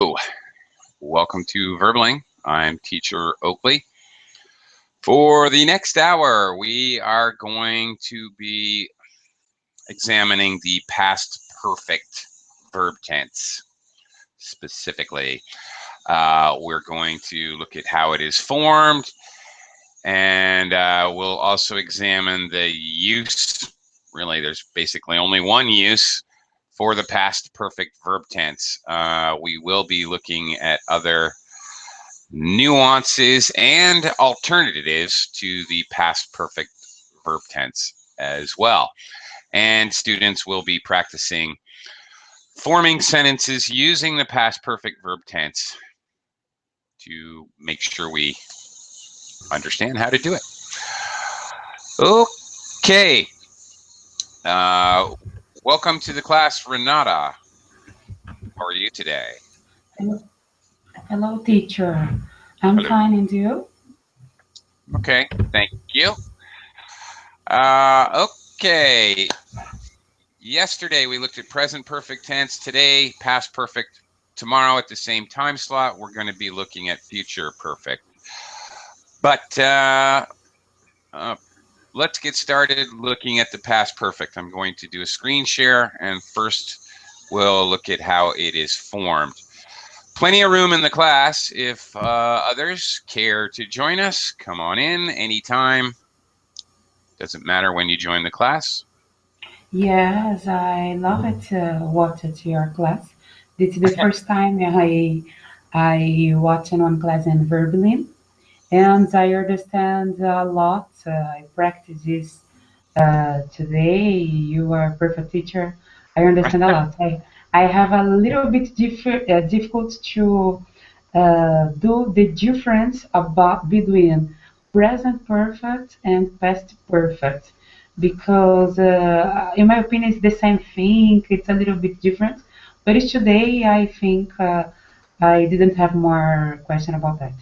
Hello, welcome to Verbling. I'm teacher Oakley. For the next hour, we are going to be examining the past perfect verb tense. Specifically, we're going to look at how it is formed, and we'll also examine the use. Really, there's basically only one use for the past perfect verb tense. We will be looking at other nuances and alternatives to the past perfect verb tense as well. And students will be practicing forming sentences using the past perfect verb tense to make sure we understand how to do it. Okay. Welcome to the class, Renata. How are you today? Hello, hello, teacher. I'm Hello. fine, and you? Okay, thank you. Okay. Yesterday we looked at present perfect tense. Today, past perfect. Tomorrow at the same time slot, we're going to be looking at future perfect. But let's get started looking at the past perfect. I'm going to do a screen share, and first we'll look at how it is formed. Plenty of room in the class. If others care to join us, come on in anytime. Doesn't matter when you join the class. Yes, I love it. Watch at your class. This is the first time I watch in one class in Berlin, and I understand a lot. I practice this today. You are a perfect teacher. I understand a lot. I have a little bit difficult to do the difference about between present perfect and past perfect because in my opinion it's the same thing. It's a little bit different, but today I think I didn't have more question about that.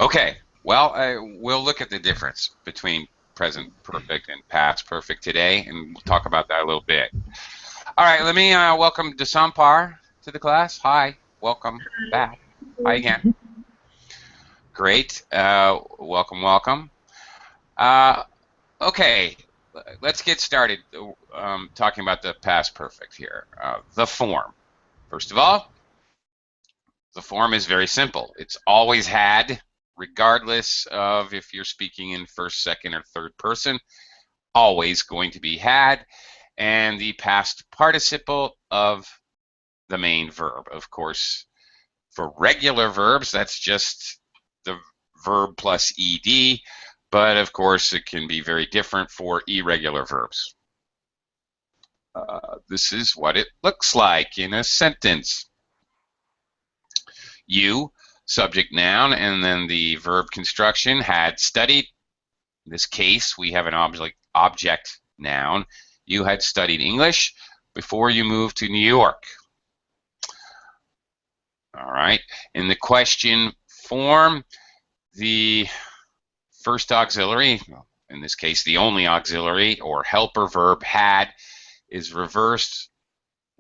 Okay, well, we'll look at the difference between present perfect and past perfect today, and we'll talk about that a little bit. All right, let me welcome Desampar to the class. Hi, welcome back. Hi again. Great. Welcome, welcome. Okay, let's get started talking about the past perfect here. The form. First of all, the form is very simple. It's always had, regardless of if you're speaking in first, second, or third person, always going to be had, and the past participle of the main verb. Of course, for regular verbs, that's just the verb plus ed, but of course it can be very different for irregular verbs. This is what it looks like in a sentence. You, subject noun, and then the verb construction, had studied. In this case, we have an object noun. You had studied English before you moved to New York. All right. In the question form, the first auxiliary, in this case the only auxiliary or helper verb, had, is reversed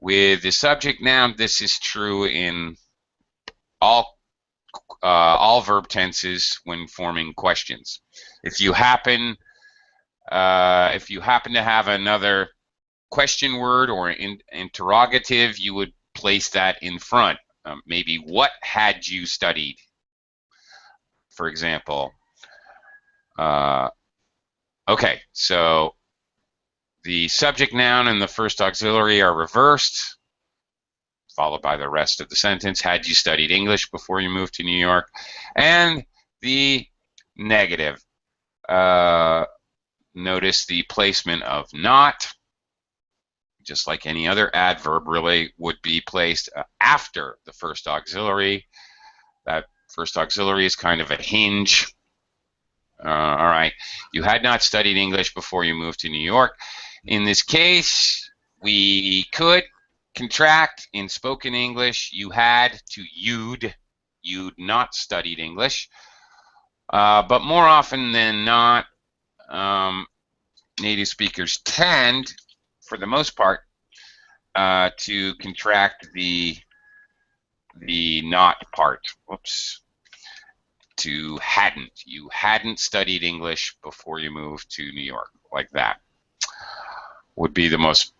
with the subject noun. This is true in all verb tenses when forming questions. If you happen to have another question word or interrogative, you would place that in front. Maybe, what had you studied? For example. Okay, so the subject noun and the first auxiliary are reversed, followed by the rest of the sentence. Had you studied English before you moved to New York? And the negative. Notice the placement of not, just like any other adverb, really would be placed after the first auxiliary. That first auxiliary is kind of a hinge. All right, you had not studied English before you moved to New York. In this case, we could contract in spoken English. You had to you'd not studied English. But more often than not, native speakers tend, for the most part, to contract the the not part. Whoops. To hadn't. You hadn't studied English before you moved to New York, like that. Would be the most,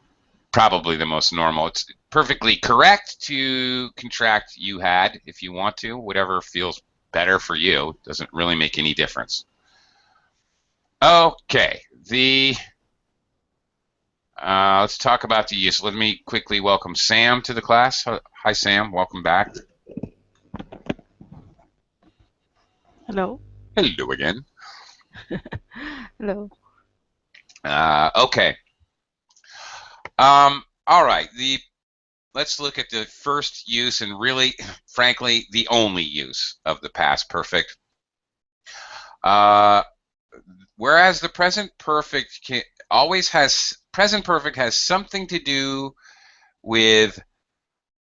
probably the most normal. It's perfectly correct to contract you had if you want to, whatever feels better for you. Doesn't really make any difference. Okay, let's talk about the use. Let me quickly welcome Sam to the class. Hi, Sam. Welcome back. Hello. Hello again. Hello. Okay. All right. Let's look at the first use and really, frankly, the only use of the past perfect. Whereas the present perfect present perfect has something to do with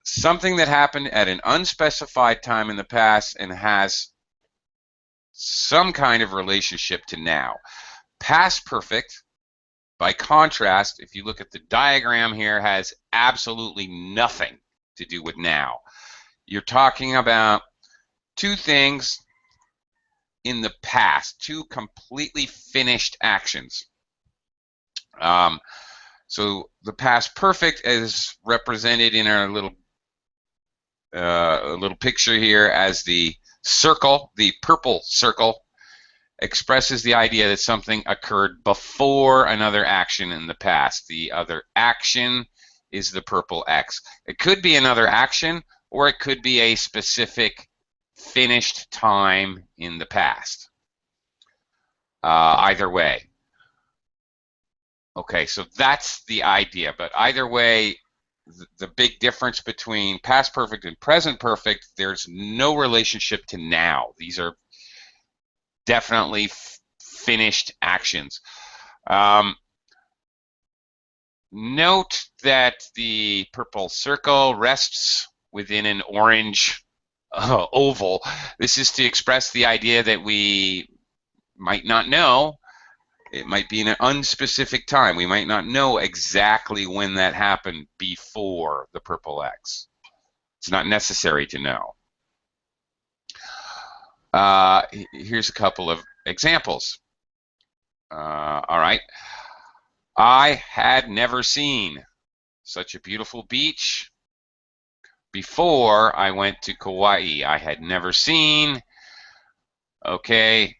something that happened at an unspecified time in the past and has some kind of relationship to now. Past perfect, by contrast, if you look at the diagram here, has absolutely nothing to do with now. You're talking about two things in the past, two completely finished actions. So the past perfect is represented in our little picture here as the circle. The purple circle expresses the idea that something occurred before another action in the past. The other action is the purple X. It could be another action, or it could be a specific finished time in the past. Either way. Okay, so that's the idea. But either way, the big difference between past perfect and present perfect, there's no relationship to now. These are definitely finished actions. Note that the purple circle rests within an orange oval. This is to express the idea that we might not know. It might be in an unspecific time. We might not know exactly when that happened before the purple X. It's not necessary to know. Here's a couple of examples. All right. I had never seen such a beautiful beach before I went to Kauai. I had never seen, okay,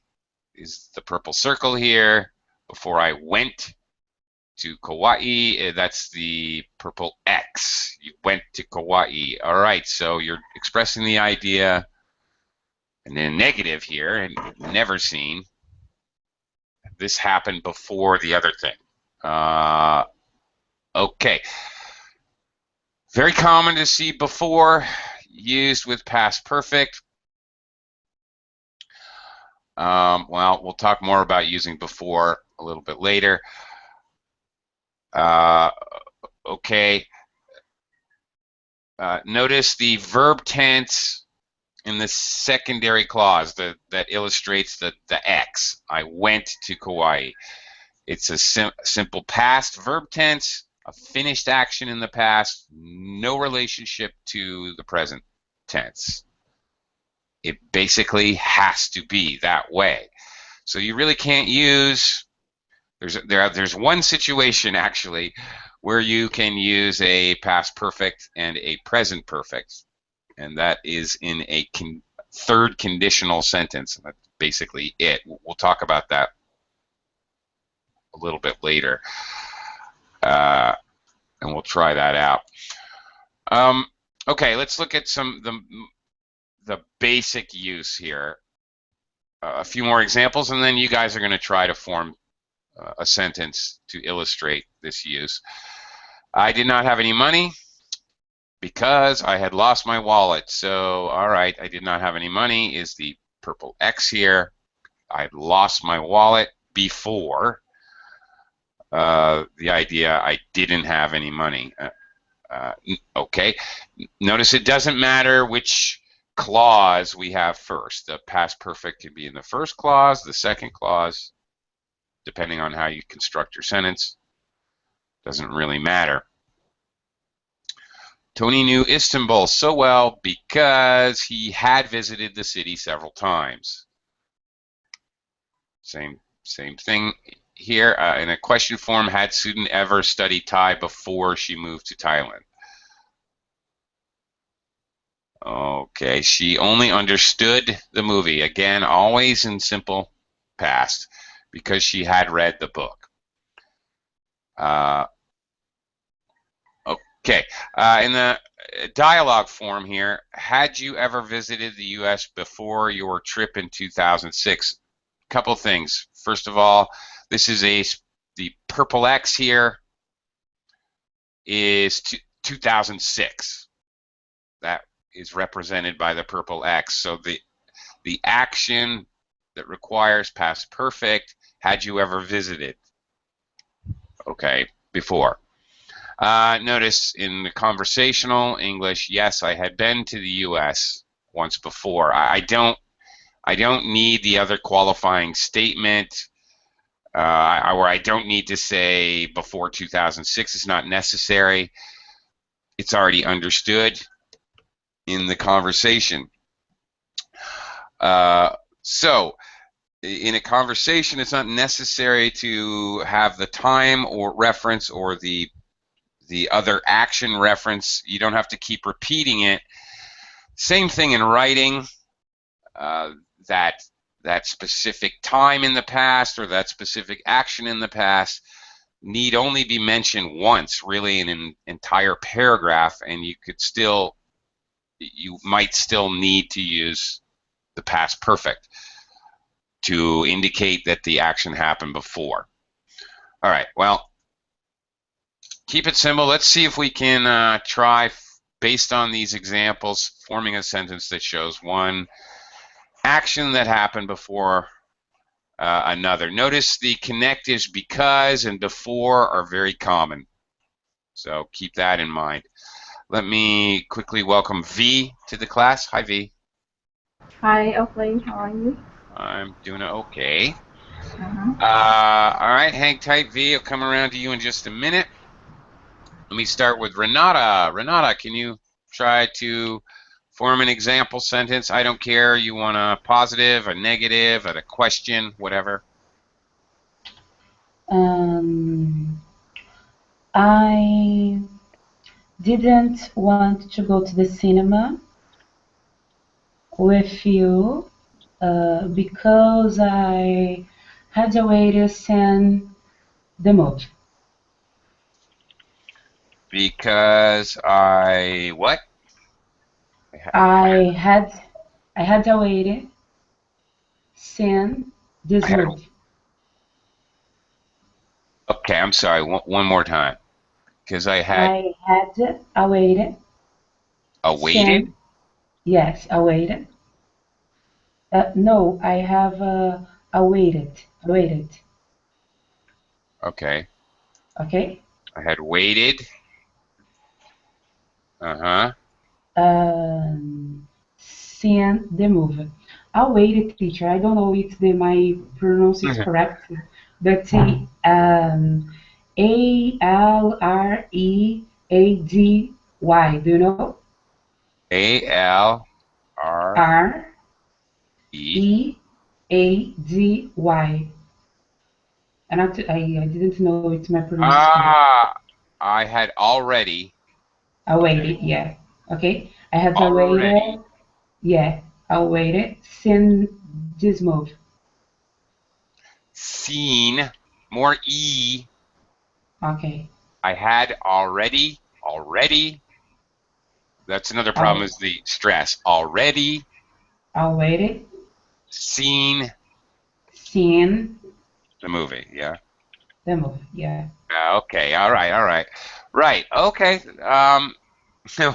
is the purple circle here. Before I went to Kauai, that's the purple X. You went to Kauai. All right, so you're expressing the idea and then negative here, and never seen. This happened before the other thing. Okay. Very common to see before, used with past perfect. Well, we'll talk more about using before a little bit later. Okay. Notice the verb tense in the secondary clause that illustrates the X. I went to Kauai. It's a simple past verb tense, a finished action in the past, no relationship to the present tense. It basically has to be that way. So you really can't use, there's one situation actually where you can use a past perfect and a present perfect, and that is in a third conditional sentence. And that's basically it. We'll talk about that a little bit later, and we'll try that out. Okay, let's look at the basic use here. A few more examples, and then you guys are going to try to form a sentence to illustrate this use. I did not have any money because I had lost my wallet. So, all right, I did not have any money is the purple X here. I had lost my wallet before the idea I didn't have any money. Okay, notice it doesn't matter which clause we have first. The past perfect can be in the first clause, the second clause, depending on how you construct your sentence. Doesn't really matter. Tony knew Istanbul so well because he had visited the city several times. Same thing here. In a question form, had Sudan ever studied Thai before she moved to Thailand? Okay, she only understood the movie. Again, always in simple past because she had read the book. Okay, in the dialogue form here, had you ever visited the U.S. before your trip in 2006? Couple things. First of all, this is the purple X here is 2006. That is represented by the purple X. So the action that requires past perfect, had you ever visited? Okay, before. Notice in the conversational English, yes, I had been to the U.S. once before. I don't need the other qualifying statement, or I don't need to say before 2006. It's not necessary. It's already understood in the conversation. So in a conversation, it's not necessary to have the time or reference or the other action reference. You don't have to keep repeating it. Same thing in writing. That specific time in the past or that specific action in the past need only be mentioned once, really, in an entire paragraph, and you might still need to use the past perfect to indicate that the action happened before. All right, well, keep it simple. Let's see if we can try, based on these examples, forming a sentence that shows one action that happened before another. Notice the connectives because and before are very common. So keep that in mind. Let me quickly welcome V to the class. Hi, V. Hi, okay, how are you? I'm doing okay. Uh-huh. All right, hang tight, V. I'll come around to you in just a minute. Let me start with Renata. Renata, can you try to form an example sentence? I don't care. You want a positive, a negative, a question, whatever. I didn't want to go to the cinema with you because I had already seen the movie. Because what? I had already seen I this had, movie. okay, I'm sorry. One more time. Because I had I had already awaited. seen, yes, awaited. No, I have awaited. Okay. Okay. I had waited. Uh-huh. Seen the movie. Awaited, teacher. I don't know if my pronounce is correct, but Already. Do you know? A-L-R-E. Ready. And I didn't know if my pronounce is correct. Ah, I had already. Okay. Awaited, yeah. Okay. I have Already awaited, yeah. Awaited. Seen this movie. seen. More E. Okay. I had already. That's another problem Awaited. is the stress. Already Awaited. seen Seen the movie. Yeah. the movie. Yeah. Okay. All right. All right. Right. Okay.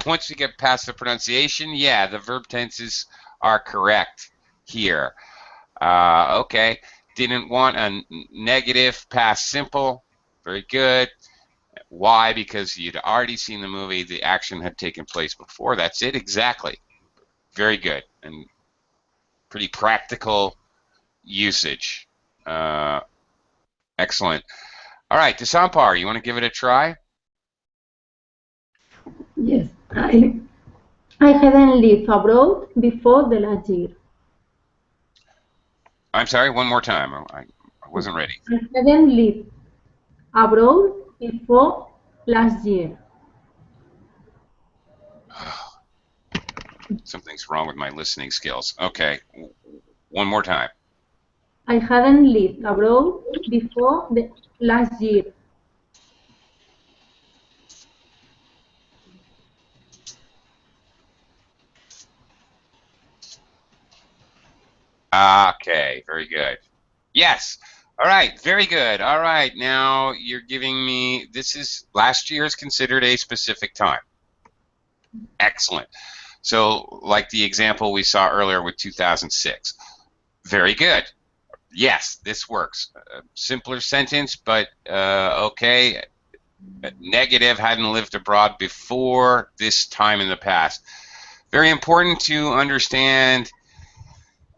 Once you get past the pronunciation, yeah, the verb tenses are correct here. Okay. Didn't want a negative past simple. Very good. Why? Because you'd already seen the movie. The action had taken place before. That's it. Exactly. Very good. And pretty practical usage. Uh, excellent. All right, Desampar, you want to give it a try? Yes. I, I hadn't lived abroad before the last year. I'm sorry, one more time. I wasn't ready. I hadn't lived abroad before last year. Something's wrong with my listening skills. Okay, one more time. I hadn't lived abroad before the last year. Okay, very good. Yes. All right, very good. All right, now you're giving me, this is, last year is considered a specific time. Excellent. So, like the example we saw earlier with 2006. Very good. Yes, this works. Simpler sentence, but okay. Negative, hadn't lived abroad before this time in the past. Very important to understand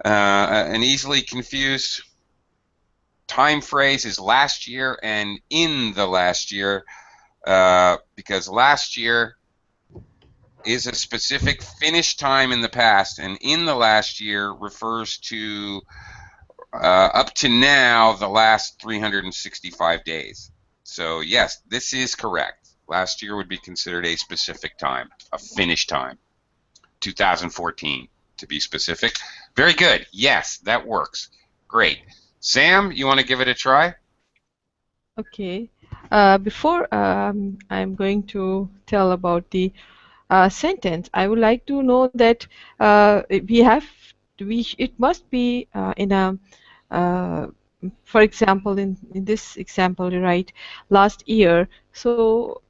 an easily confused time phrase is last year and in the last year, because last year is a specific finished time in the past, and in the last year refers to up to now the last 365 days. So yes, this is correct. Last year would be considered a specific time, a finished time. 2014 to be specific. Very good. Yes, that works. Great. Sam, you want to give it a try? Okay. Before I'm going to tell about the sentence, I would like to know that it must be in a uh, for example, in this example, you write last year, so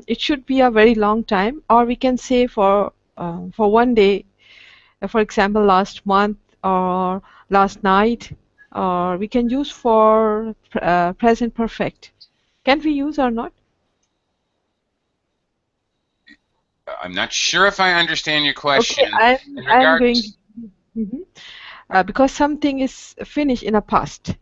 it should be a very long time, or we can say for one day, for example, last month or last night, or we can use for present perfect. Can we use or not? I'm not sure if I understand your question. Okay, In I'm going. regards, Mhm. Because something is finished in a past,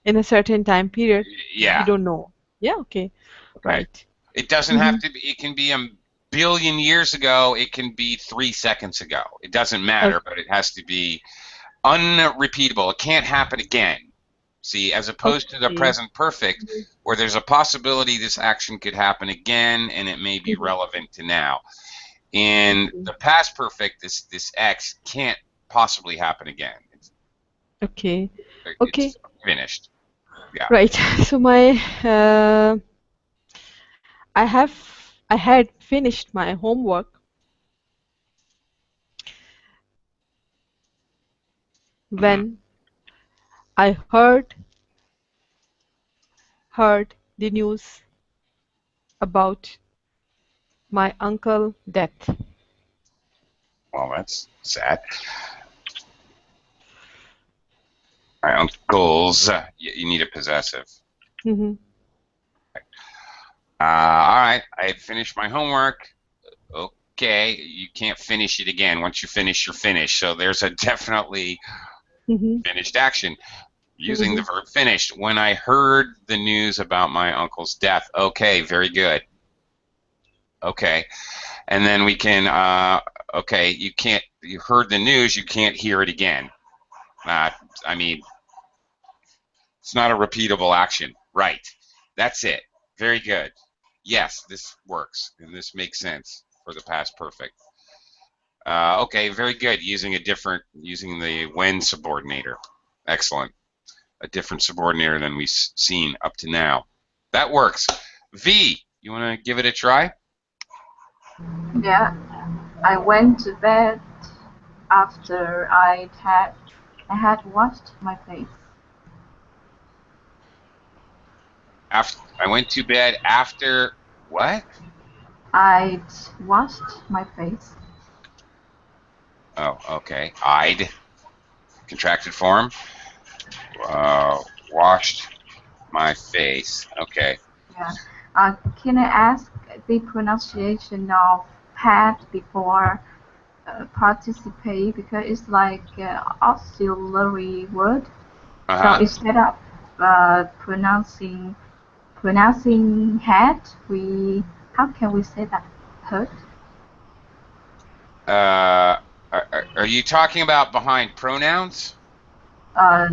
in a certain time period, we yeah, don't know. Yeah, okay, okay. right. It doesn't have Mm-hmm. to be, it can be a billion years ago, it can be 3 seconds ago. It doesn't matter, Okay. but it has to be unrepeatable. It can't happen again. See, as opposed to the Okay. present perfect, where there's a possibility this action could happen again and it may be Mhm. relevant to now. In Okay. the past perfect, this X can't possibly happen again. Okay. Okay. It's finished. Yeah. Right. So my I had finished my homework Hmm. when I heard the news about my uncle death. Well, that's sad. My uncle's. You need a possessive. Mm-hmm. All right. I had finished my homework. Okay. You can't finish it again. Once you finish, you're finished. So there's a definitely Mm-hmm. finished action. Using the Mm-hmm. verb finished. When I heard the news about my uncle's death. Okay, very good. Okay. And then we can, okay, you heard the news, you can't hear it again. I mean, it's not a repeatable action. Right. That's it. Very good. Yes, this works, and this makes sense for the past perfect. Okay, very good. Using the when subordinator. Excellent. A different subordinator than we've seen up to now. That works. V, you want to give it a try? Yeah, I went to bed after I had washed my face. After I went to bed after what? I'd washed my face. Oh, okay. I'd contracted form. Uh, Washed my face. Okay. Yeah. Can I ask the pronunciation of had before participate because it's like auxiliary word. So Uh-huh. instead of pronouncing had, we how can we say that? Heard. Are you talking about behind pronouns? Uh,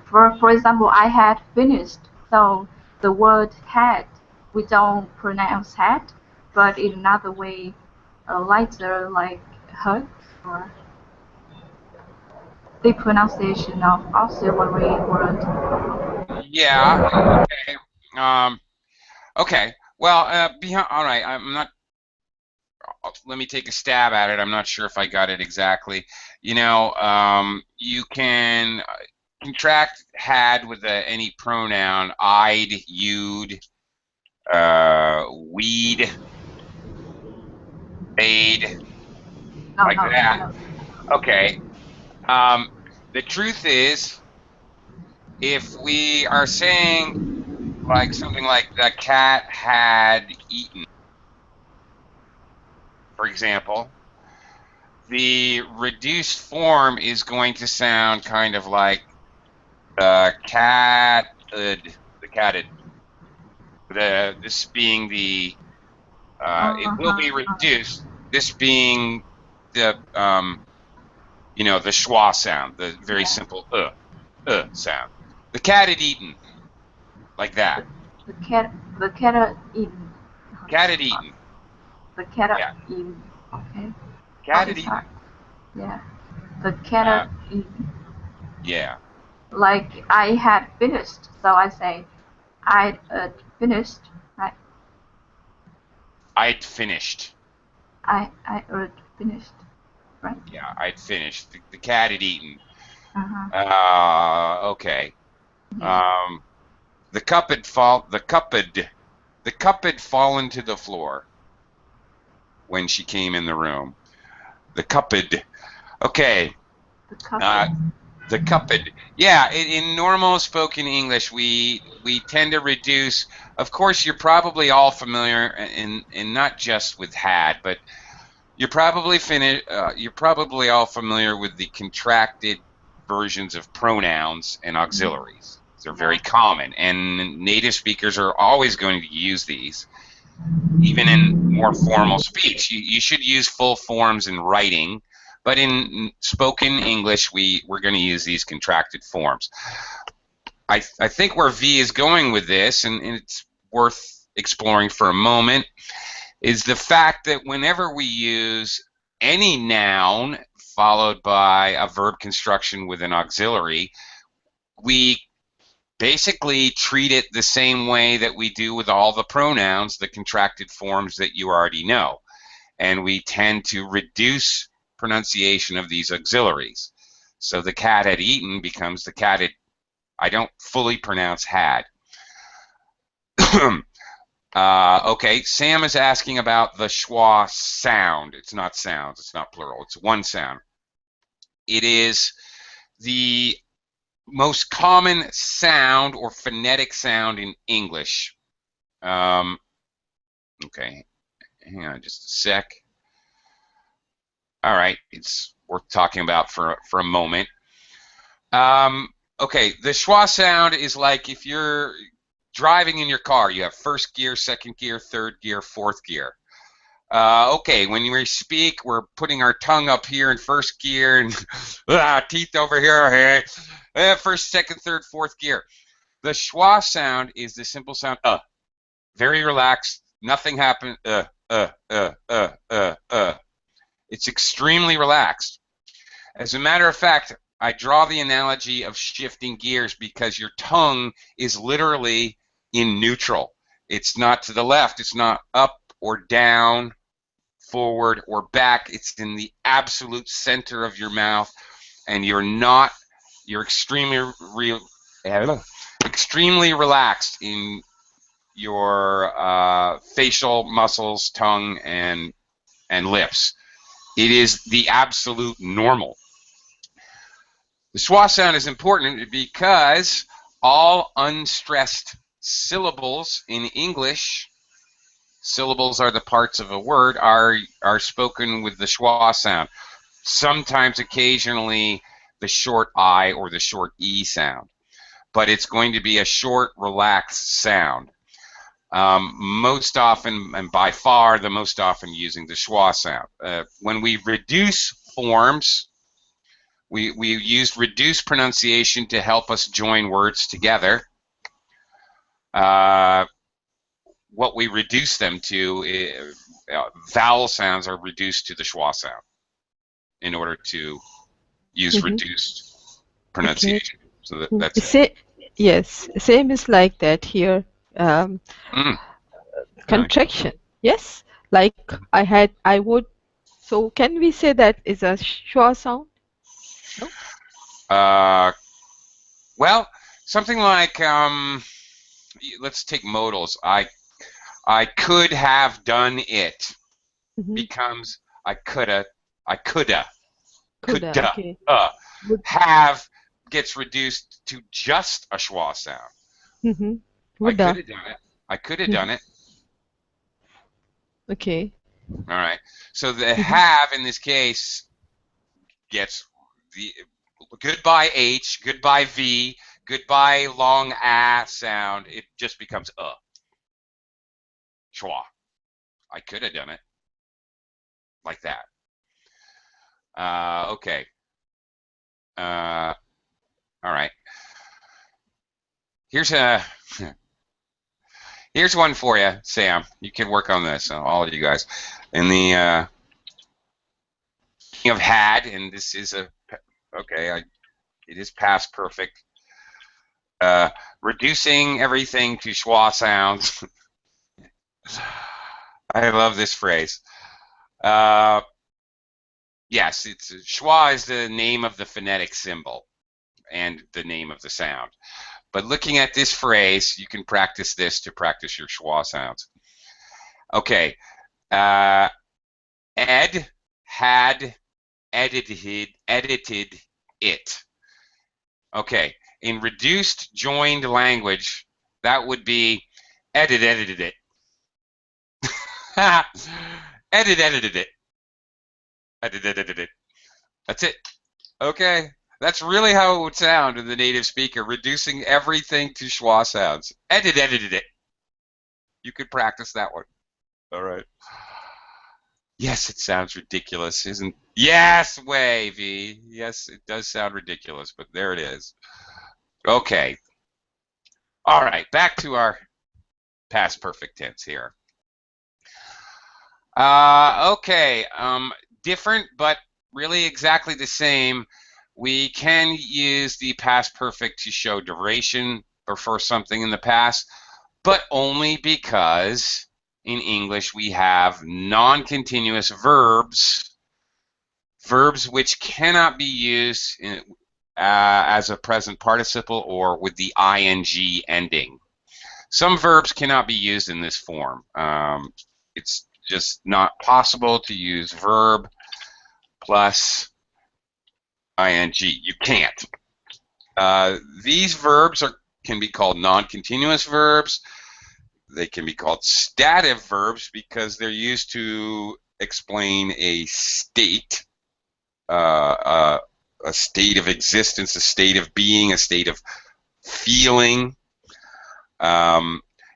for example, I had finished. So the word had, we don't pronounce had, but in another way, lighter like hurt or the pronunciation of auxiliary word. Yeah. Okay. Okay. Well, behind. All right. I'm not. Let me take a stab at it. I'm not sure if I got it exactly. You know, you can contract had with any pronoun: I'd, you'd, we'd, they'd, No, like no, that. no. Okay. Um, the truth is, if we are saying like something like the cat had eaten, for example, the reduced form is going to sound kind of like the cat, the catted. This being the, it will be Uh-huh. reduced. This being the, the schwa sound, the very Yeah. simple sound. The cat had eaten, like that. The, the cat eaten. Cat had eaten. The cat Yeah, eaten. Okay. cat had Okay, sorry. eaten. Yeah. The Uh, cat eaten. yeah, Like I had finished, so I say I'd finished. Right. I'd finished. I finished. Right. Yeah, I'd finished. The cat had eaten. Uh-huh. Okay. Yeah. Um, the cup had fall. The cup had fallen to the floor when she came in the room. The cup had. Okay. The couple. Uh, the cup had. Yeah. In normal spoken English, we tend to reduce. Of course, you're probably all familiar, and not just with had, but you're probably all familiar with the contracted versions of pronouns and auxiliaries. They're very Yeah. common, and native speakers are always going to use these, even in more formal speech. You should use full forms in writing, but in spoken English, we're going to use these contracted forms. I think where V is going with this, and it's worth exploring for a moment, is the fact that whenever we use any noun followed by a verb construction with an auxiliary, we basically treat it the same way that we do with all the pronouns, the contracted forms that you already know. And we tend to reduce pronunciation of these auxiliaries. So the cat had eaten becomes the cat had, I don't fully pronounce had. Okay, Sam is asking about the schwa sound. It's not sounds, it's not plural, it's one sound. It is the most common sound or phonetic sound in English. Okay, hang on just a sec. All right, it's worth talking about for a moment. Okay, the schwa sound is like if you're driving in your car, you have first gear, second gear, third gear, fourth gear. Okay, when we speak, we're putting our tongue up here in first gear and teeth over here. First, second, third, fourth gear. The schwa sound is the simple sound very relaxed. Nothing happened. It's extremely relaxed. As a matter of fact, I draw the analogy of shifting gears because your tongue is literally in neutral. It's not to the left. It's not up or down, forward or back. It's in the absolute center of your mouth, and you're extremely relaxed in your facial muscles, tongue, and lips. It is the absolute normal. The schwa sound is important because all unstressed syllables in English, syllables are the parts of a word, are spoken with the schwa sound. Sometimes, occasionally, the short I or the short E sound. But it's going to be a short, relaxed sound. most often, and by far the most often, using the schwa sound. When we reduce forms, we used reduced pronunciation to help us join words together. What we reduce them to, vowel sounds are reduced to the schwa sound in order to use reduced pronunciation. Okay. So that's it. Yes, same is like that here. Really? Contraction. Yes, like I would. So can we say that is a schwa sound? No. Well, something like let's take modals. I could have done it becomes I coulda. Okay. Would. Have gets reduced to just a schwa sound. I could Woulda. have done it. I could have done it. Okay. All right. So the have in this case gets the goodbye H, goodbye V, goodbye long A sound. It just becomes schwa. I could have done it like that. Okay. All right. Here's one for you, Sam. You can work on this, all of you guys. In the of had, and this is it is past perfect. Reducing everything to schwa sounds. I love this phrase. Yes, it's schwa is the name of the phonetic symbol and the name of the sound. But looking at this phrase, you can practice this to practice your schwa sounds. Okay. Ed had edited it. Okay. In reduced joined language, that would be edited it. edited it. Edited it. That's it. Okay. That's really how it would sound in the native speaker, reducing everything to schwa sounds. Edited it. You could practice that one. All right. Yes, it sounds ridiculous, isn't? Yes, Wavy. Yes, it does sound ridiculous, but there it is. Okay. All right, back to our past perfect tense here. Okay. Different, but really exactly the same. We can use the past perfect to show duration or for something in the past, but only because in English we have non-continuous verbs, which cannot be used as a present participle or with the ing ending. Some verbs cannot be used in this form. It's just not possible to use verb plus ing. You can't. These verbs can be called non-continuous verbs. They can be called stative verbs because they're used to explain a state, a state of existence, a state of being, a state of feeling.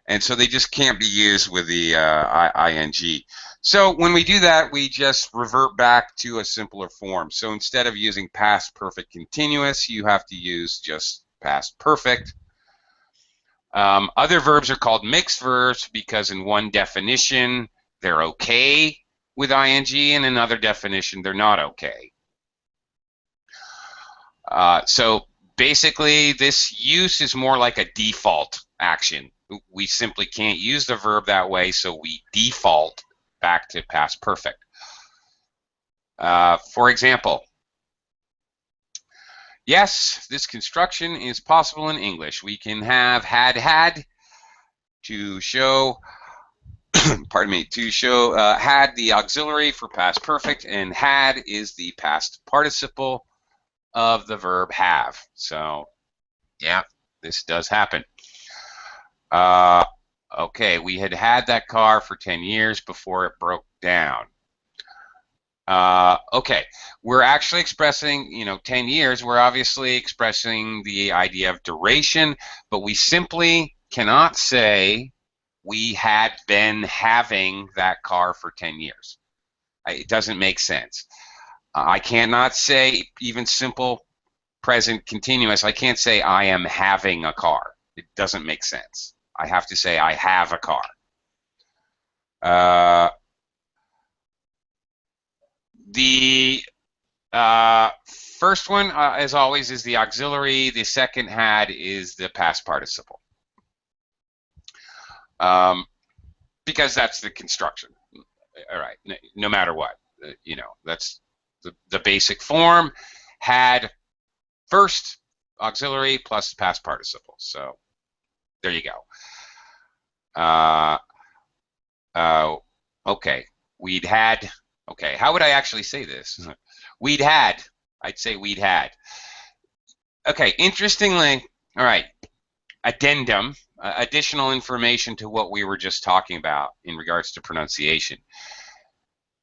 And so they just can't be used with the ing. So when we do that, we just revert back to a simpler form. So instead of using past perfect continuous, you have to use just past perfect. Other verbs are called mixed verbs because in one definition, they're okay with ing, and in another definition, they're not okay. So basically, this use is more like a default action. We simply can't use the verb that way, so we default back to past perfect. For example, yes, this construction is possible in English. We can have had to show, pardon me, to show had the auxiliary for past perfect, and had is the past participle of the verb have. So, yeah, this does happen. Okay, we had that car for 10 years before it broke down. Okay, we're actually expressing, 10 years, we're obviously expressing the idea of duration, but we simply cannot say we had been having that car for 10 years. It doesn't make sense. I cannot say even simple present continuous. I can't say I am having a car. It doesn't make sense. I have to say I have a car. The first one, as always, is the auxiliary. The second had is the past participle. Because that's the construction. All right, no matter what, you know, that's the basic form. Had first auxiliary plus past participle. So there you go. Okay, we'd had. Okay, how would I actually say this? We'd had. I'd say we'd had. Okay, interestingly, all right, addendum, additional information to what we were just talking about in regards to pronunciation.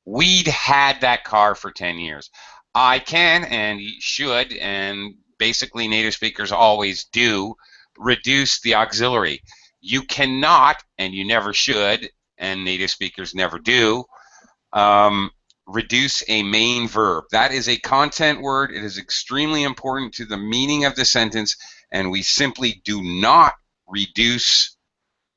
We'd had that car for 10 years. I can and should, and basically native speakers always do, reduce the auxiliary. You cannot, and you never should, and native speakers never do, reduce a main verb. That is a content word. It is extremely important to the meaning of the sentence, and we simply do not reduce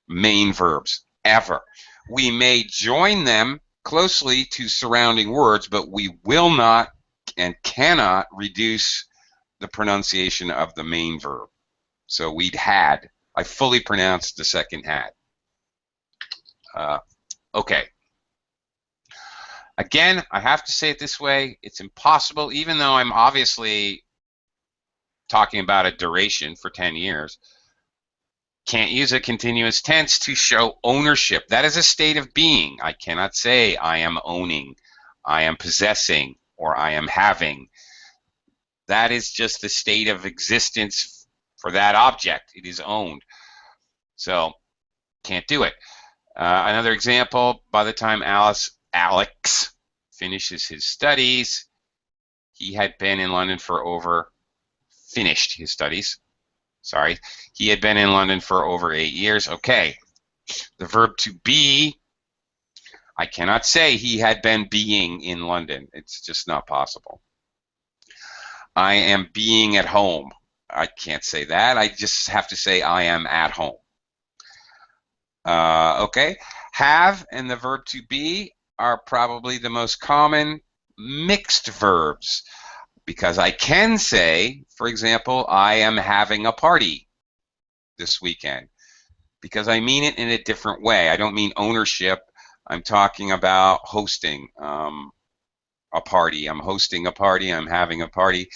main verbs, ever. We may join them closely to surrounding words, but we will not and cannot reduce the pronunciation of the main verb. So we'd had. I fully pronounced the second had. Okay. Again, I have to say it this way. It's impossible, even though I'm obviously talking about a duration for 10 years. Can't use a continuous tense to show ownership. That is a state of being. I cannot say I am owning, I am possessing, or I am having. That is just the state of existence for that object. It is owned. So, can't do it. Another example, by the time Alex finishes his studies, he had been in London for finished his studies. Sorry, he had been in London for over 8 years. Okay, the verb to be, I cannot say he had been being in London. It's just not possible. I am being at home. I can't say that. I just have to say I am at home. Okay, have and the verb to be are probably the most common mixed verbs, because I can say, for example, I am having a party this weekend, because I mean it in a different way. I don't mean ownership. I'm talking about hosting a party. I'm hosting a party. I'm having a party.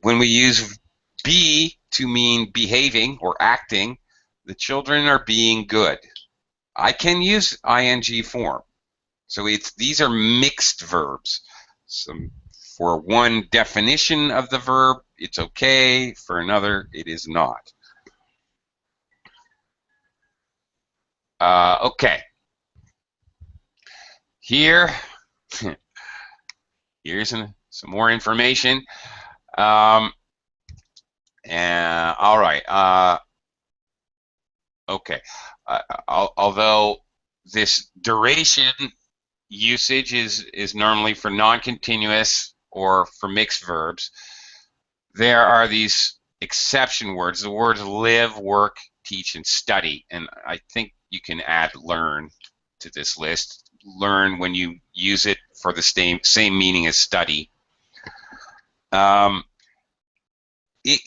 When we use be to mean behaving or acting, the children are being good. I can use ing form. So these are mixed verbs. So for one definition of the verb, it's okay. For another, it is not. Okay. Here's some more information. All right. Okay. Although this duration usage is normally for non-continuous or for mixed verbs, there are these exception words. The words live, work, teach, and study. And I think you can add learn to this list. Learn when you use it for the same meaning as study. It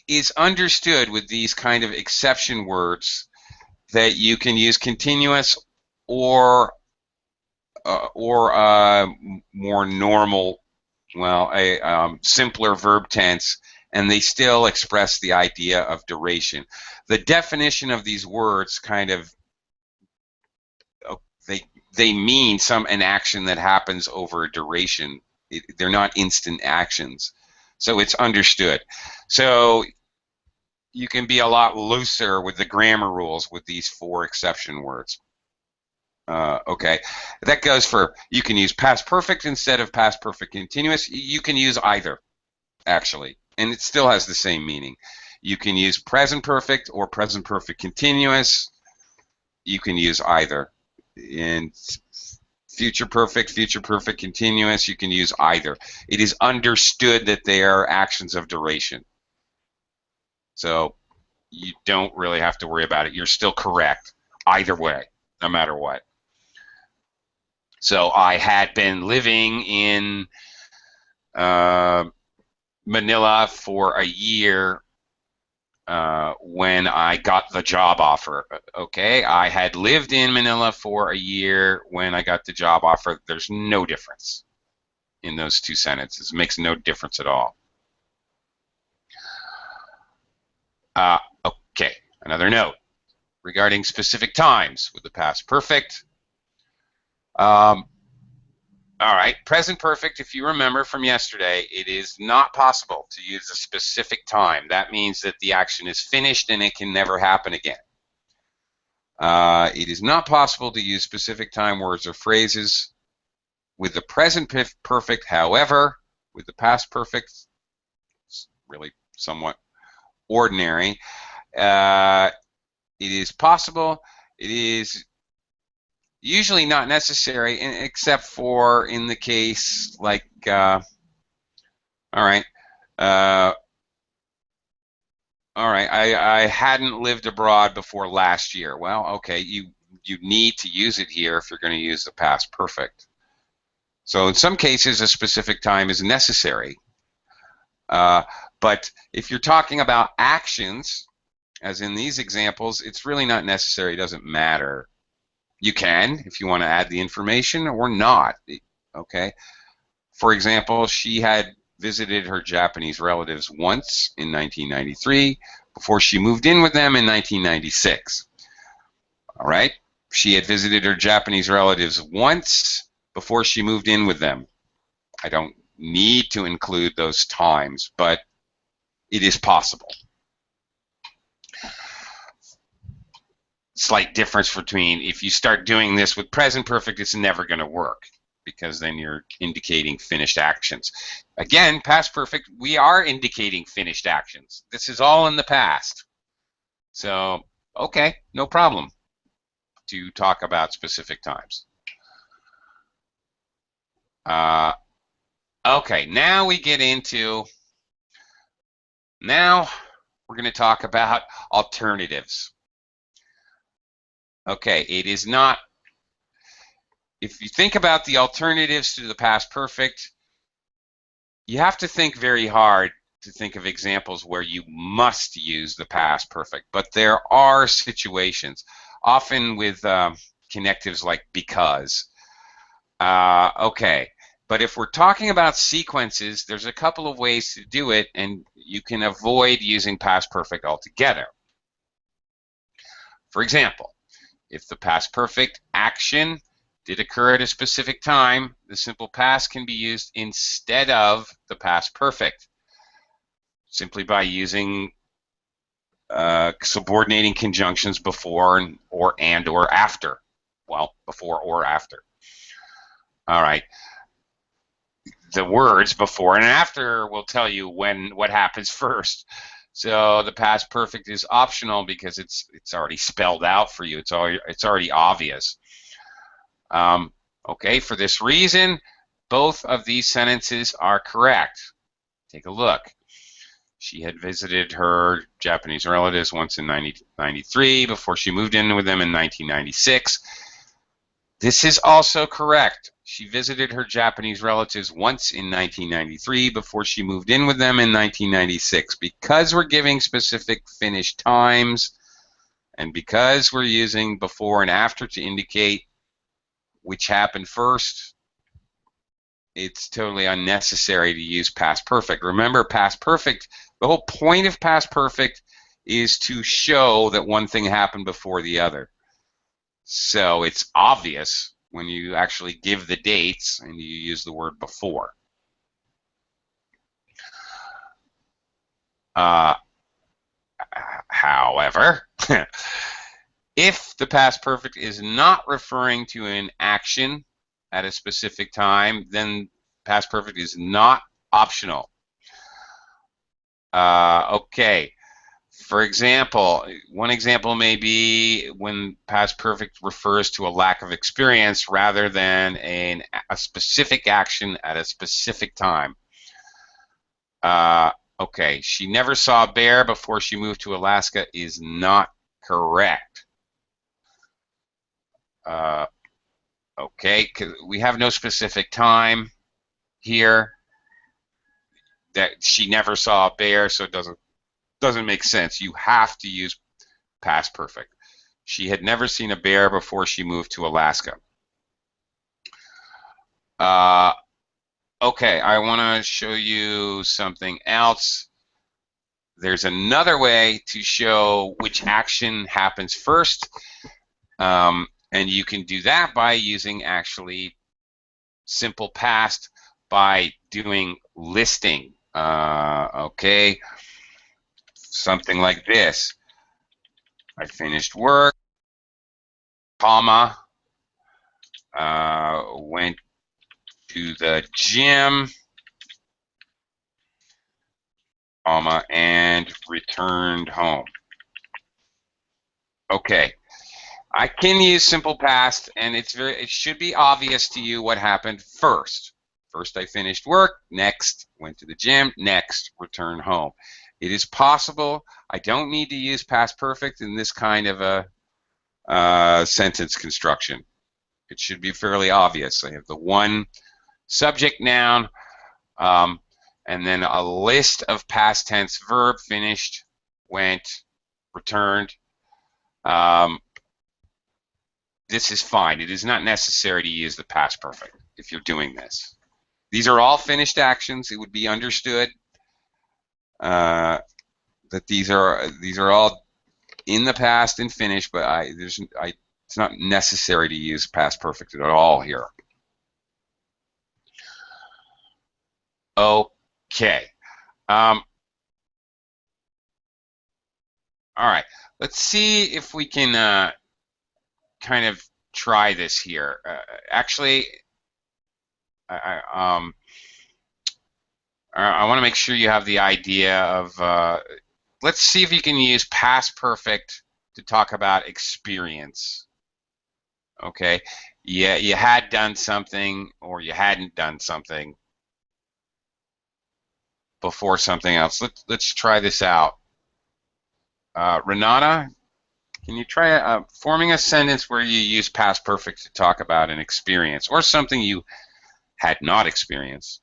is understood with these kind of exception words that you can use continuous or more normal, well, a simpler verb tense, and they still express the idea of duration. The definition of these words kind of, they mean an action that happens over a duration. They're not instant actions. So it's understood. So you can be a lot looser with the grammar rules with these 4 exception words. Okay, that goes for, you can use past perfect instead of past perfect continuous. You can use either, actually, and it still has the same meaning. You can use present perfect or present perfect continuous. you can use either. In future perfect continuous, you can use either. It is understood that they are actions of duration. So you don't really have to worry about it. You're still correct either way, no matter what. So I had been living in Manila for a year when I got the job offer. Okay, I had lived in Manila for a year when I got the job offer. There's no difference in those two sentences. It makes no difference at all. Okay, another note regarding specific times with the past perfect. All right, present perfect, if you remember from yesterday, it is not possible to use a specific time. That means that the action is finished and it can never happen again. It is not possible to use specific time words or phrases with the present perfect. However, with the past perfect, it's really somewhat ordinary. It is possible. It is usually not necessary, except for in the case like, all right, I hadn't lived abroad before last year. Well, okay, you need to use it here if you're going to use the past perfect. So in some cases, a specific time is necessary. But if you're talking about actions, as in these examples, it's really not necessary. It doesn't matter. You can, if you want to add the information, or not. Okay. For example, she had visited her Japanese relatives once in 1993 before she moved in with them in 1996. All right. She had visited her Japanese relatives once before she moved in with them. I don't need to include those times, but it is possible. Slight difference between if you start doing this with present perfect, it's never going to work because then you're indicating finished actions. Again, past perfect, we are indicating finished actions. This is all in the past. So, okay, no problem to talk about specific times. Okay, now we get into, now we're going to talk about alternatives. Okay, it is not, if you think about the alternatives to the past perfect, you have to think very hard to think of examples where you must use the past perfect. But there are situations, often with connectives like because. Okay, but if we're talking about sequences, there's a couple of ways to do it, and you can avoid using past perfect altogether. For example, if the past perfect action did occur at a specific time, the simple past can be used instead of the past perfect, simply by using subordinating conjunctions before or after. Well, before or after. All right. The words before and after will tell you what happens first. So the past perfect is optional because it's already spelled out for you. It's already obvious. Okay, for this reason, both of these sentences are correct. Take a look. She had visited her Japanese relatives once in 1993 before she moved in with them in 1996. This is also correct. She visited her Japanese relatives once in 1993 before she moved in with them in 1996. Because we're giving specific finished times, and because we're using before and after to indicate which happened first, it's totally unnecessary to use past perfect. Remember, past perfect, the whole point of past perfect is to show that one thing happened before the other. So it's obvious when you actually give the dates and you use the word before. However, if the past perfect is not referring to an action at a specific time, then past perfect is not optional. Okay. For example, one example may be when past perfect refers to a lack of experience rather than a specific action at a specific time. Okay, she never saw a bear before she moved to Alaska is not correct. Okay, we have no specific time here. That she never saw a bear, so it doesn't make sense. You have to use past perfect. She had never seen a bear before she moved to Alaska. Okay, I want to show you something else. There's another way to show which action happens first, and you can do that by using actually simple past by doing listing. Okay, something like this. I finished work, comma, went to the gym, comma, and returned home. Okay, I can use simple past, and it should be obvious to you what happened first. First, I finished work. Next, went to the gym. Next, returned home. It is possible. I don't need to use past perfect in this kind of a sentence construction. It should be fairly obvious. I have the one subject noun, and then a list of past tense verb: finished, went, returned. This is fine. It is not necessary to use the past perfect if you're doing this. These are all finished actions. It would be understood that these are all in the past and finished, but it's not necessary to use past perfect at all here. Okay. All right. Let's see if we can kind of try this here. Actually, I want to make sure you have the idea of. Let's see if you can use past perfect to talk about experience. Okay. Yeah, you had done something or you hadn't done something before something else. Let's try this out. Renata, can you try forming a sentence where you use past perfect to talk about an experience or something you had not experienced?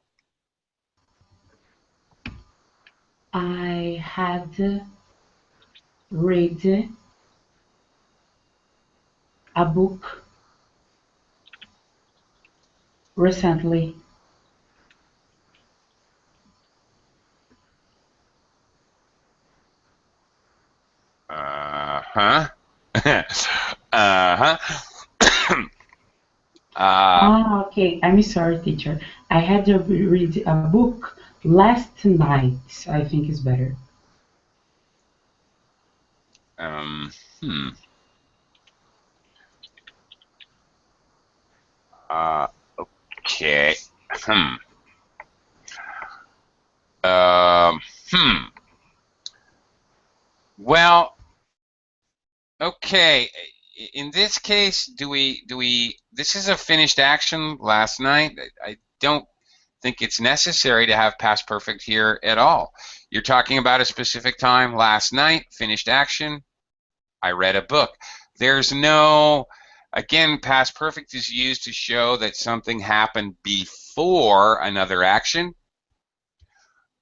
I had read a book recently. Uh-huh. Uh-huh. Okay. I'm sorry, teacher. I had to read a book last night. I think it's better. Um, hmm. Okay. Hmm. Hmm. Well, okay. In this case, this is a finished action last night. I don't think it's necessary to have past perfect here at all. You're talking about a specific time last night, finished action. I read a book. There's no, again, past perfect is used to show that something happened before another action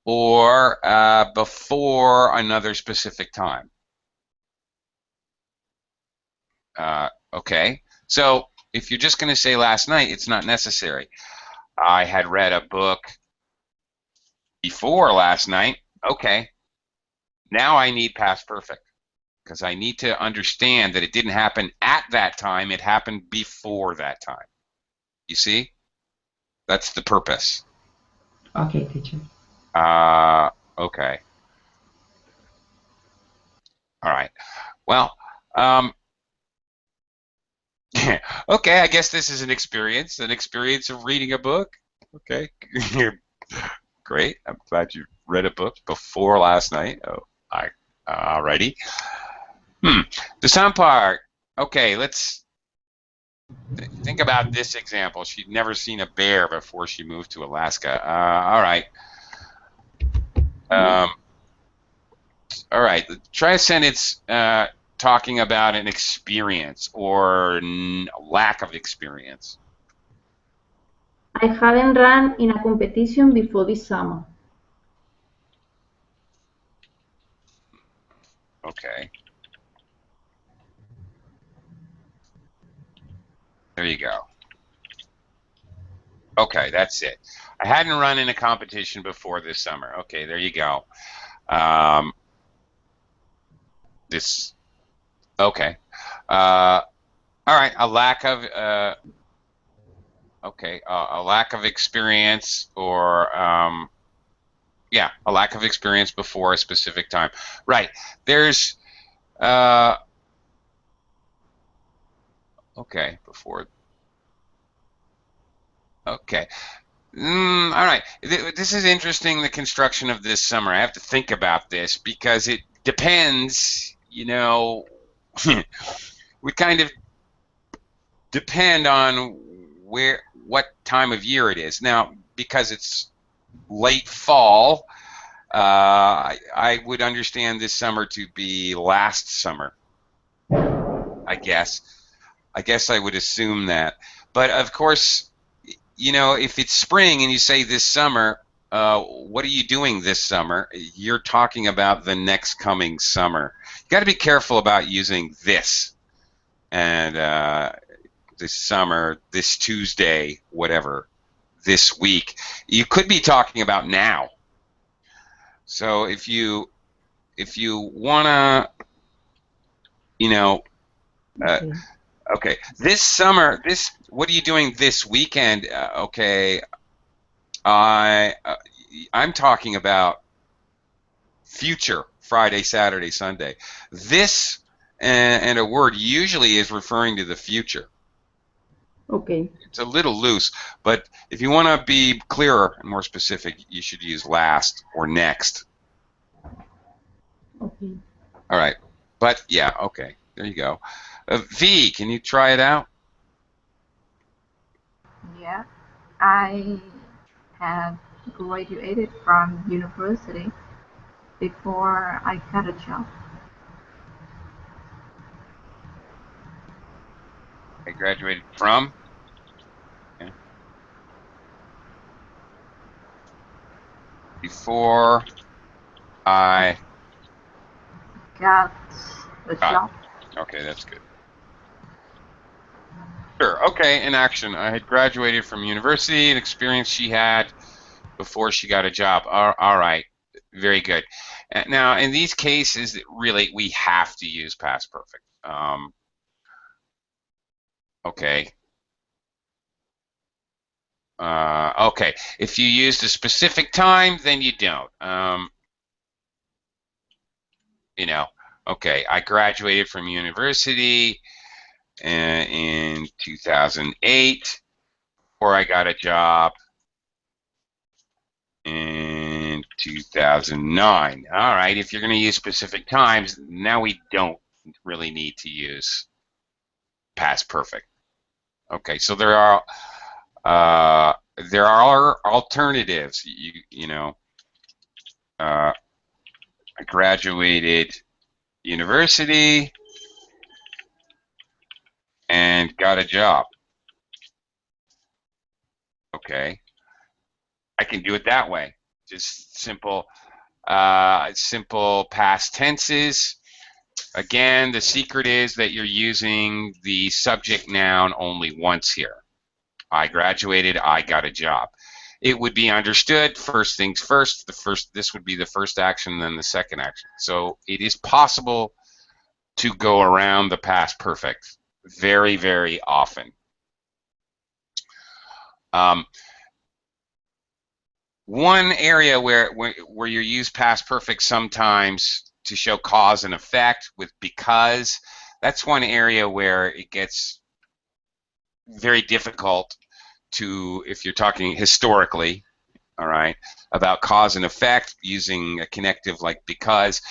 or before another specific time. Okay, so if you're just going to say last night, it's not necessary. I had read a book before last night. Okay, now I need past perfect because I need to understand that it didn't happen at that time, it happened before that time. You see? That's the purpose. Okay, teacher. Okay. All right. Well, okay, I guess this is an experience of reading a book. Okay. Great. I'm glad you read a book before last night. Oh, Alrighty. The sound part. Okay, let's think about this example. She'd never seen a bear before she moved to Alaska. All right. All right. Try a sentence talking about an experience or lack of experience. I haven't run in a competition before this summer. Okay. There you go. Okay, that's it. I hadn't run in a competition before this summer. Okay, there you go. Okay. All right, a lack of a lack of experience or yeah, a lack of experience before a specific time. Right. There's okay, before. Okay. All right. This is interesting, the construction of this summer. I have to think about this because it depends, you know, we kind of depend on what time of year it is. Now, because it's late fall, I would understand this summer to be last summer, I guess. I guess I would assume that. But of course, you know, if it's spring and you say this summer, what are you doing this summer? You're talking about the next coming summer. You got to be careful about using this and this summer, this Tuesday, whatever, this week. You could be talking about now. So if you wanna, you know, okay, this summer, what are you doing this weekend? Okay, I'm talking about future Friday, Saturday, Sunday. This and a word usually is referring to the future. Okay. It's a little loose, but if you want to be clearer and more specific, you should use last or next. Okay. All right, but yeah, okay, there you go. V, can you try it out? Yeah, I have graduated from university before I got a job. I graduated from. Okay. Before I Got a got. job. Okay, that's good. Sure. Okay, in action. I had graduated from university, an experience she had before she got a job. All right. Very good. Now, in these cases, really, we have to use past perfect. Okay. Okay. If you used a specific time, then you don't. You know, okay, I graduated from university in 2008, or I got a job in 2009. All right, if you're going to use specific times, now we don't really need to use past perfect. Okay, so there are alternatives. You know, I graduated university and got a job. Okay, I can do it that way. Just simple past tenses. Again, the secret is that you're using the subject noun only once here. I graduated, I got a job. It would be understood, first things first, this would be the first action, then the second action. So it is possible to go around the past perfect very, very often. One area where you use past perfect sometimes to show cause and effect with because, that's one area where it gets very difficult to, if you're talking historically, all right, about cause and effect using a connective like because.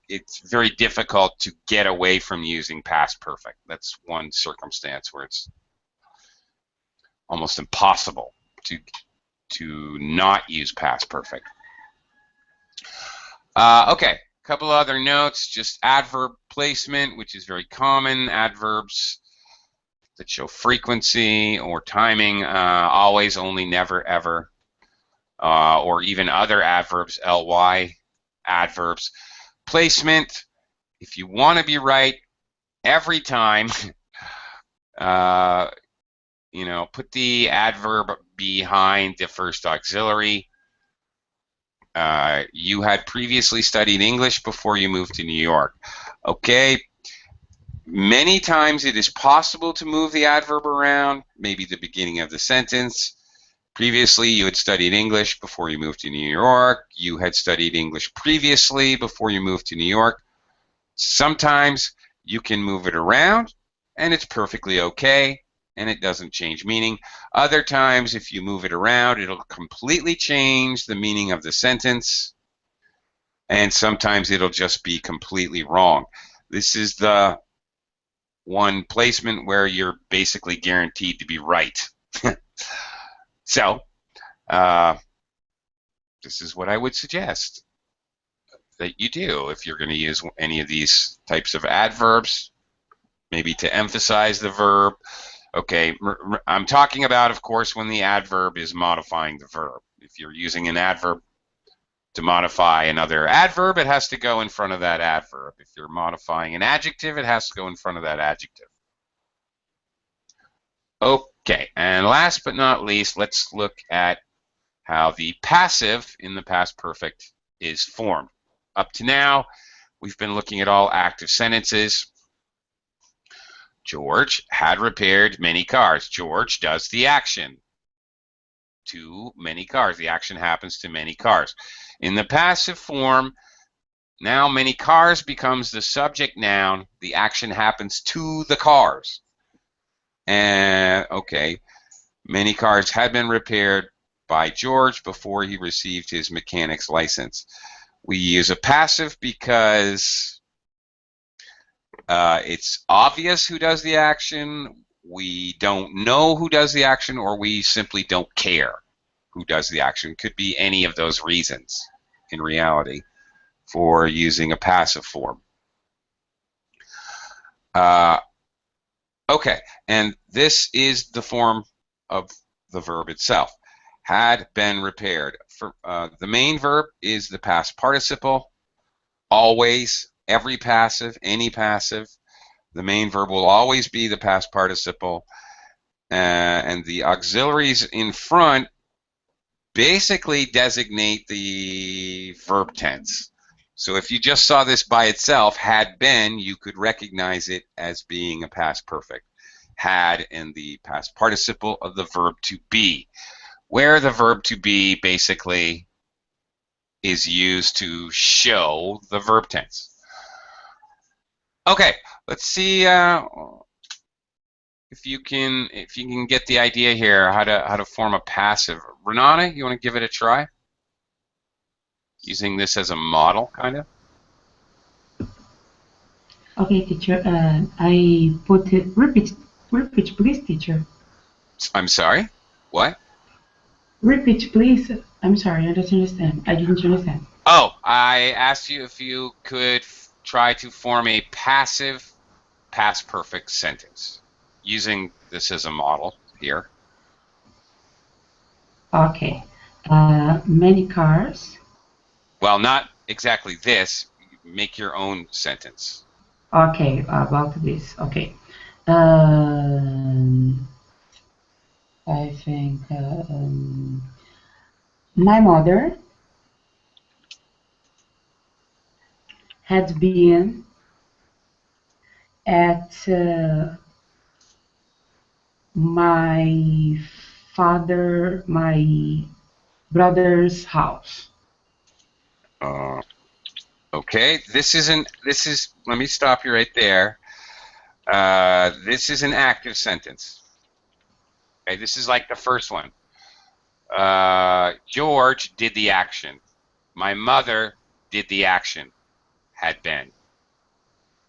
It's very difficult to get away from using past perfect. That's one circumstance where it's almost impossible to not use past perfect. Okay, a couple other notes. Just adverb placement, which is very common. Adverbs that show frequency or timing, always, only, never, ever, or even other adverbs, ly adverbs. Placement, if you want to be right every time, you know, put the adverb behind the first auxiliary. You had previously studied English before you moved to New York. Okay. Many times it is possible to move the adverb around, maybe the beginning of the sentence. Previously, you had studied English before you moved to New York. You had studied English previously before you moved to New York. Sometimes you can move it around, and it's perfectly okay, and it doesn't change meaning. Other times, if you move it around, it'll completely change the meaning of the sentence, and sometimes it'll just be completely wrong. This is the one placement where you're basically guaranteed to be right. So, this is what I would suggest that you do if you're going to use any of these types of adverbs, maybe to emphasize the verb. Okay, I'm talking about, of course, when the adverb is modifying the verb. If you're using an adverb to modify another adverb, it has to go in front of that adverb. If you're modifying an adjective, it has to go in front of that adjective. Okay, and last but not least, let's look at how the passive in the past perfect is formed. Up to now, we've been looking at all active sentences. George had repaired many cars. George does the action to many cars. The action happens to many cars. In the passive form, now many cars becomes the subject noun. The action happens to the cars. And okay, many cars had been repaired by George before he received his mechanic's license. We use a passive because it's obvious who does the action, we don't know who does the action, or we simply don't care who does the action. Could be any of those reasons in reality for using a passive form. Okay, and this is the form of the verb itself. Had been repaired. For, the main verb is the past participle. Always, every passive, any passive. The main verb will always be the past participle. And the auxiliaries in front basically designate the verb tense. So if you just saw this by itself, had been, you could recognize it as being a past perfect. Had and the past participle of the verb to be, where the verb to be basically is used to show the verb tense. Okay, let's see if you can get the idea here how to form a passive. Renata, you want to give it a try? Using this as a model, kind of. Okay, teacher. I put it, repeat, please, teacher. I'm sorry. What? Repeat, please. I'm sorry, I don't understand. I didn't understand. Oh, I asked you if you could try to form a passive past perfect sentence using this as a model here. Okay. Many cars. Well, not exactly this. Make your own sentence. Okay, about this. Okay. I think my mother had been at my my brother's house. Okay, let me stop you right there. This is an active sentence. Okay, this is like the first one. George did the action. My mother did the action. Had been.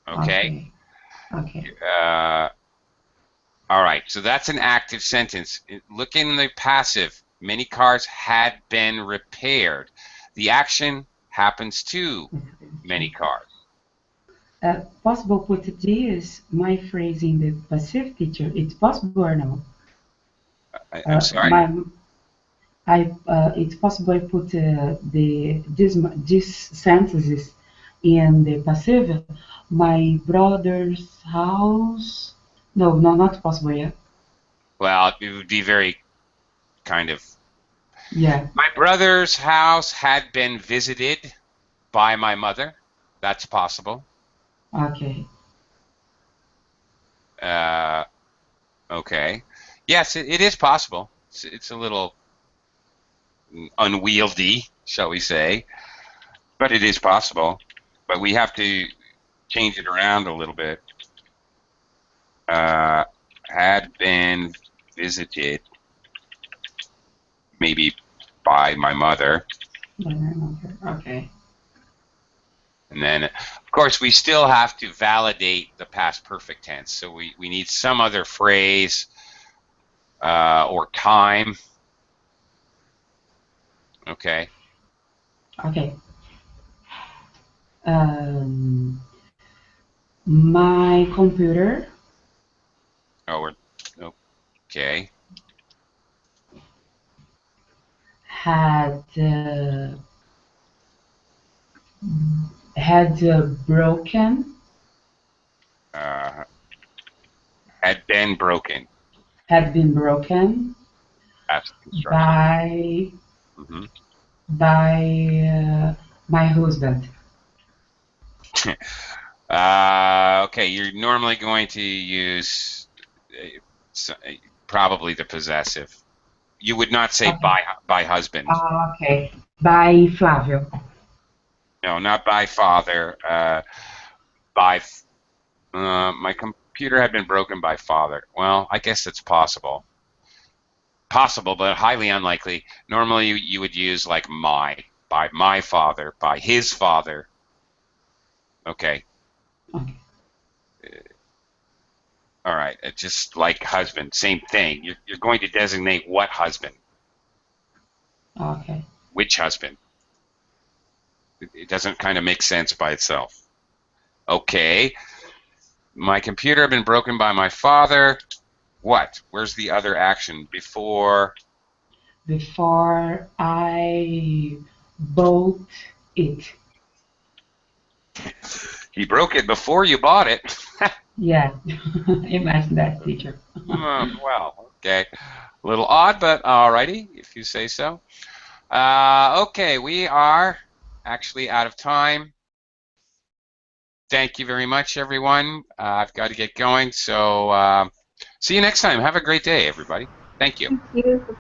Okay? Okay. All right, so that's an active sentence. Look in the passive. Many cars had been repaired. The action happens to many cars. Possible put this, my phrase in the passive, teacher? It's possible or no? I'm sorry? It's possible I put these sentences in the passive. My brother's house. No, not possible. Yeah. Well, it would be very kind of. Yeah. My brother's house had been visited by my mother. That's possible. Okay. Okay. Yes, it is possible. It's a little unwieldy, shall we say, but it is possible. But we have to change it around a little bit. Had been visited maybe by my mother. Okay. And then, of course, we still have to validate the past perfect tense. So we need some other phrase or time. Okay. Okay. My computer Oh, okay. had broken. Had been broken. Had been broken That's construction. by Mm-hmm. my husband. Okay, you're normally going to use probably the possessive. You would not say Okay. by husband. Okay. By Flávio. No, not by father. By my computer had been broken by father. Well, I guess it's possible. Possible, but highly unlikely. Normally, you would use like by my father, by his father. Okay. Okay. All right. It's just like husband, same thing. You're going to designate what husband, Okay. which husband. It doesn't kind of make sense by itself. Okay. My computer had been broken by my father. What? Where's the other action before? Before I bought it. He broke it before you bought it. Yeah. Imagine that, teacher. Well, okay. A little odd, but alrighty, if you say so. Okay, we are actually out of time. Thank you very much, everyone. I've got to get going, so see you next time. Have a great day, everybody. Thank you. Thank you.